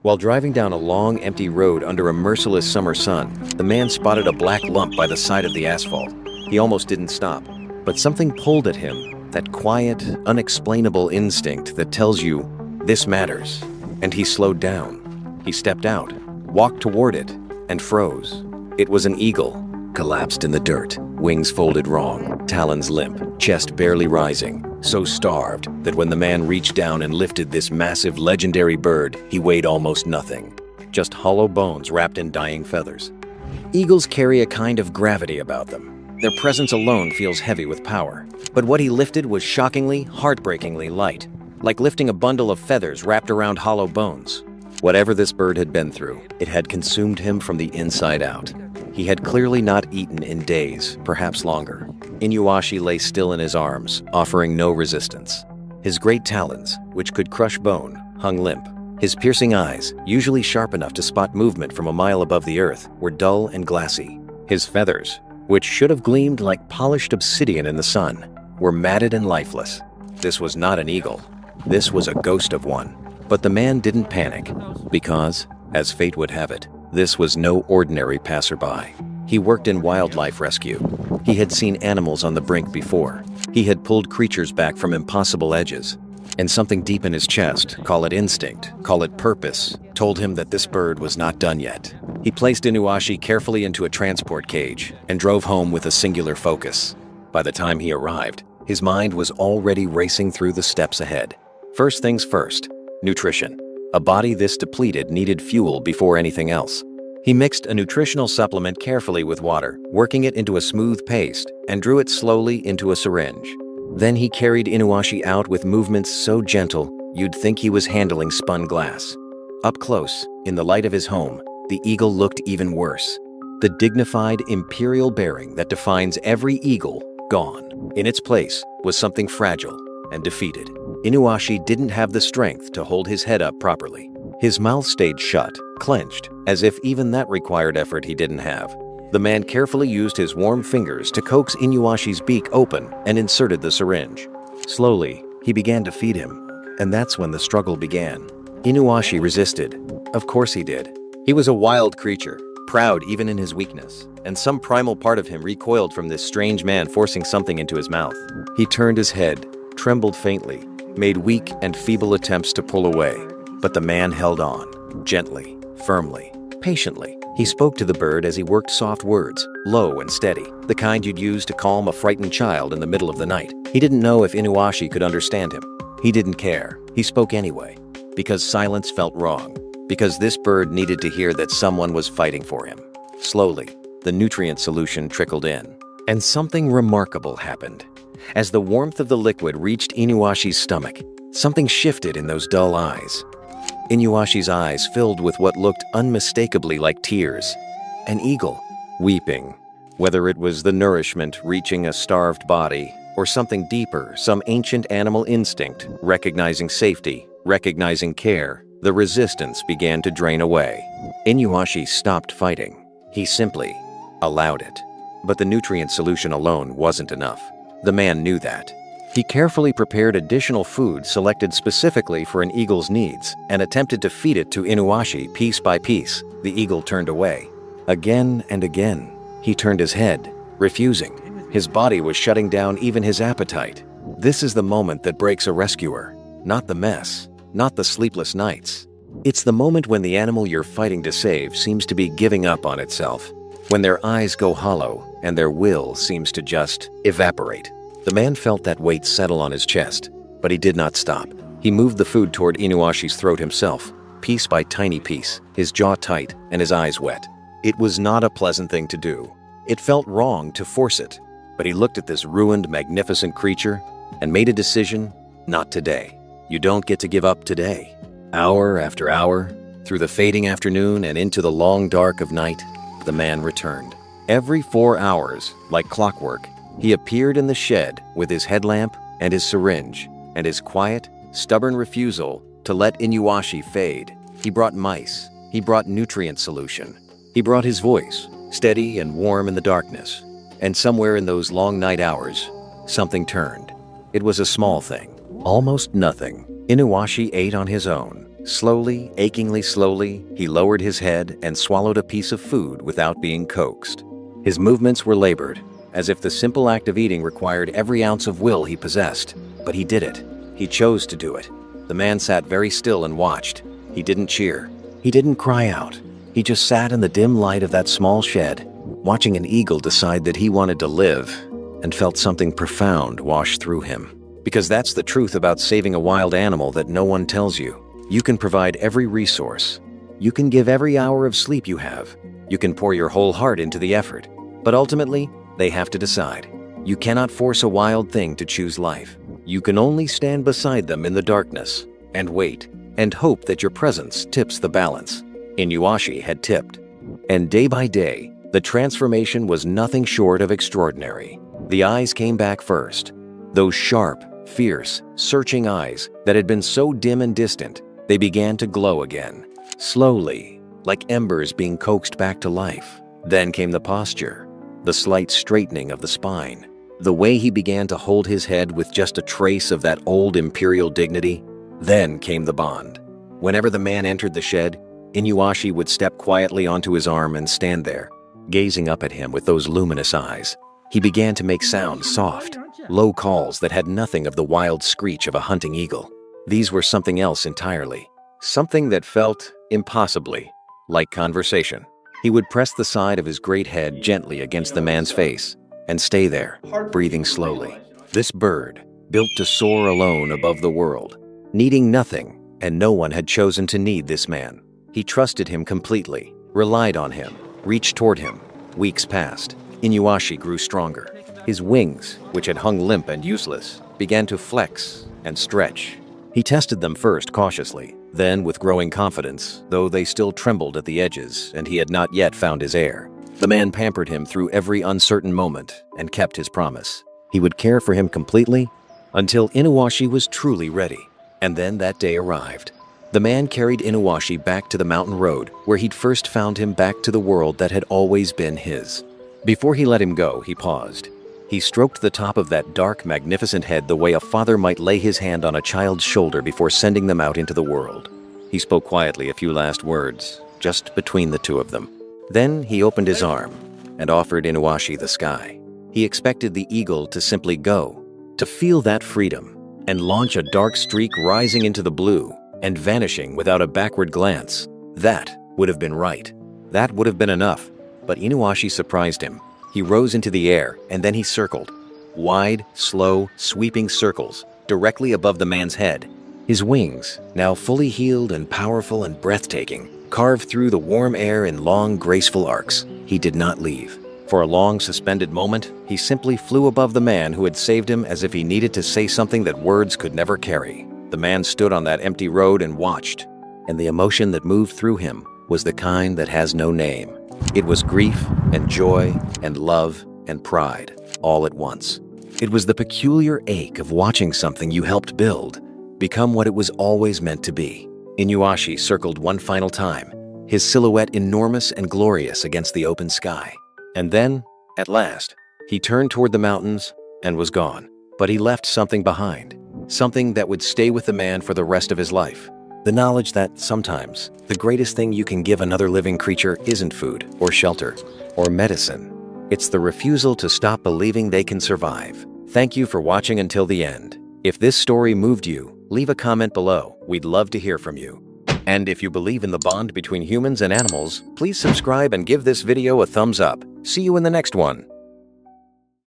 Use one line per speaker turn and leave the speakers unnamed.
While driving down a long, empty road under a merciless summer sun, the man spotted a black lump by the side of the asphalt. He almost didn't stop, but something pulled at him, that quiet, unexplainable instinct that tells you, this matters. And he slowed down. He stepped out, walked toward it, and froze. It was an eagle, collapsed in the dirt, wings folded wrong, talons limp, chest barely rising, so starved that when the man reached down and lifted this massive legendary bird, he weighed almost nothing. Just hollow bones wrapped in dying feathers. Eagles carry a kind of gravity about them. Their presence alone feels heavy with power. But what he lifted was shockingly, heartbreakingly light, like lifting a bundle of feathers wrapped around hollow bones. Whatever this bird had been through, it had consumed him from the inside out. He had clearly not eaten in days, perhaps longer. Inuashi lay still in his arms, offering no resistance. His great talons, which could crush bone, hung limp. His piercing eyes, usually sharp enough to spot movement from a mile above the earth, were dull and glassy. His feathers, which should have gleamed like polished obsidian in the sun, were matted and lifeless. This was not an eagle. This was a ghost of one. But the man didn't panic, because, as fate would have it, this was no ordinary passerby. He worked in wildlife rescue. He had seen animals on the brink before. He had pulled creatures back from impossible edges. And something deep in his chest, call it instinct, call it purpose, told him that this bird was not done yet. He placed Inuashi carefully into a transport cage and drove home with a singular focus. By the time he arrived, his mind was already racing through the steps ahead. First things first, nutrition. A body this depleted needed fuel before anything else. He mixed a nutritional supplement carefully with water, working it into a smooth paste, and drew it slowly into a syringe. Then he carried Inuashi out with movements so gentle, you'd think he was handling spun glass. Up close, in the light of his home, the eagle looked even worse. The dignified, imperial bearing that defines every eagle, gone. In its place was something fragile and defeated. Inuashi didn't have the strength to hold his head up properly. His mouth stayed shut, clenched, as if even that required effort he didn't have. The man carefully used his warm fingers to coax Inuashi's beak open and inserted the syringe. Slowly, he began to feed him, and that's when the struggle began. Inuashi resisted. Of course he did. He was a wild creature, proud even in his weakness, and some primal part of him recoiled from this strange man forcing something into his mouth. He turned his head, trembled faintly, made weak and feeble attempts to pull away. But the man held on, gently, firmly, patiently. He spoke to the bird as he worked soft words, low and steady, the kind you'd use to calm a frightened child in the middle of the night. He didn't know if Inuashi could understand him. He didn't care. He spoke anyway, because silence felt wrong, because this bird needed to hear that someone was fighting for him. Slowly, the nutrient solution trickled in, and something remarkable happened. As the warmth of the liquid reached Inuashi's stomach, something shifted in those dull eyes. Inuashi's eyes filled with what looked unmistakably like tears. An eagle, weeping. Whether it was the nourishment reaching a starved body, or something deeper, some ancient animal instinct, recognizing safety, recognizing care, the resistance began to drain away. Inuashi stopped fighting. He simply allowed it. But the nutrient solution alone wasn't enough. The man knew that. He carefully prepared additional food selected specifically for an eagle's needs and attempted to feed it to Inuashi piece by piece. The eagle turned away. Again and again, he turned his head, refusing. His body was shutting down even his appetite. This is the moment that breaks a rescuer. Not the mess, not the sleepless nights. It's the moment when the animal you're fighting to save seems to be giving up on itself. When their eyes go hollow and their will seems to just evaporate. The man felt that weight settle on his chest, but he did not stop. He moved the food toward Inuashi's throat himself, piece by tiny piece, his jaw tight and his eyes wet. It was not a pleasant thing to do. It felt wrong to force it, but he looked at this ruined, magnificent creature and made a decision, not today. You don't get to give up today. Hour after hour, through the fading afternoon and into the long dark of night, the man returned. Every 4 hours, like clockwork, he appeared in the shed with his headlamp and his syringe, and his quiet, stubborn refusal to let Inuashi fade. He brought mice. He brought nutrient solution. He brought his voice, steady and warm in the darkness. And somewhere in those long night hours, something turned. It was a small thing, almost nothing. Inuashi ate on his own, Slowly, achingly slowly, he lowered his head and swallowed a piece of food without being coaxed. His movements were labored, as if the simple act of eating required every ounce of will he possessed. But he did it. He chose to do it. The man sat very still and watched. He didn't cheer. He didn't cry out. He just sat in the dim light of that small shed, watching an eagle decide that he wanted to live, and felt something profound wash through him. Because that's the truth about saving a wild animal that no one tells you. You can provide every resource. You can give every hour of sleep you have. You can pour your whole heart into the effort. But ultimately, they have to decide. You cannot force a wild thing to choose life. You can only stand beside them in the darkness and wait and hope that your presence tips the balance. Inuashi had tipped. And day by day, the transformation was nothing short of extraordinary. The eyes came back first. Those sharp, fierce, searching eyes that had been so dim and distant, they began to glow again. Slowly, like embers being coaxed back to life. Then came the posture, the slight straightening of the spine, the way he began to hold his head with just a trace of that old imperial dignity. Then came the bond. Whenever the man entered the shed, Inuashi would step quietly onto his arm and stand there, gazing up at him with those luminous eyes. He began to make sounds soft, low calls that had nothing of the wild screech of a hunting eagle. These were something else entirely, something that felt impossibly like conversation. He would press the side of his great head gently against the man's face and stay there, breathing slowly. This bird, built to soar alone above the world, needing nothing, and no one had chosen to need this man. He trusted him completely, relied on him, reached toward him. Weeks passed. Inuashi grew stronger. His wings, which had hung limp and useless, began to flex and stretch. He tested them first cautiously, then with growing confidence, though they still trembled at the edges and he had not yet found his air. The man pampered him through every uncertain moment and kept his promise. He would care for him completely until Inuashi was truly ready. And then that day arrived. The man carried Inuashi back to the mountain road where he'd first found him, back to the world that had always been his. Before he let him go, he paused. He stroked the top of that dark, magnificent head the way a father might lay his hand on a child's shoulder before sending them out into the world. He spoke quietly a few last words, just between the two of them. Then he opened his arm and offered Inuashi the sky. He expected the eagle to simply go, to feel that freedom, and launch a dark streak rising into the blue and vanishing without a backward glance. That would have been right. That would have been enough. But Inuashi surprised him. He rose into the air, and then he circled. Wide, slow, sweeping circles, directly above the man's head. His wings, now fully healed and powerful and breathtaking, carved through the warm air in long, graceful arcs. He did not leave. For a long, suspended moment, he simply flew above the man who had saved him, as if he needed to say something that words could never carry. The man stood on that empty road and watched, and the emotion that moved through him was the kind that has no name. It was grief and joy and love and pride, all at once. It was the peculiar ache of watching something you helped build become what it was always meant to be. Inuashi circled one final time, his silhouette enormous and glorious against the open sky. And then, at last, he turned toward the mountains and was gone. But he left something behind, something that would stay with the man for the rest of his life. The knowledge that sometimes the greatest thing you can give another living creature isn't food or shelter or medicine. It's the refusal to stop believing they can survive. Thank you for watching until the end. If this story moved you, leave a comment below. We'd love to hear from you. And if you believe in the bond between humans and animals, please subscribe and give this video a thumbs up. See you in the next one.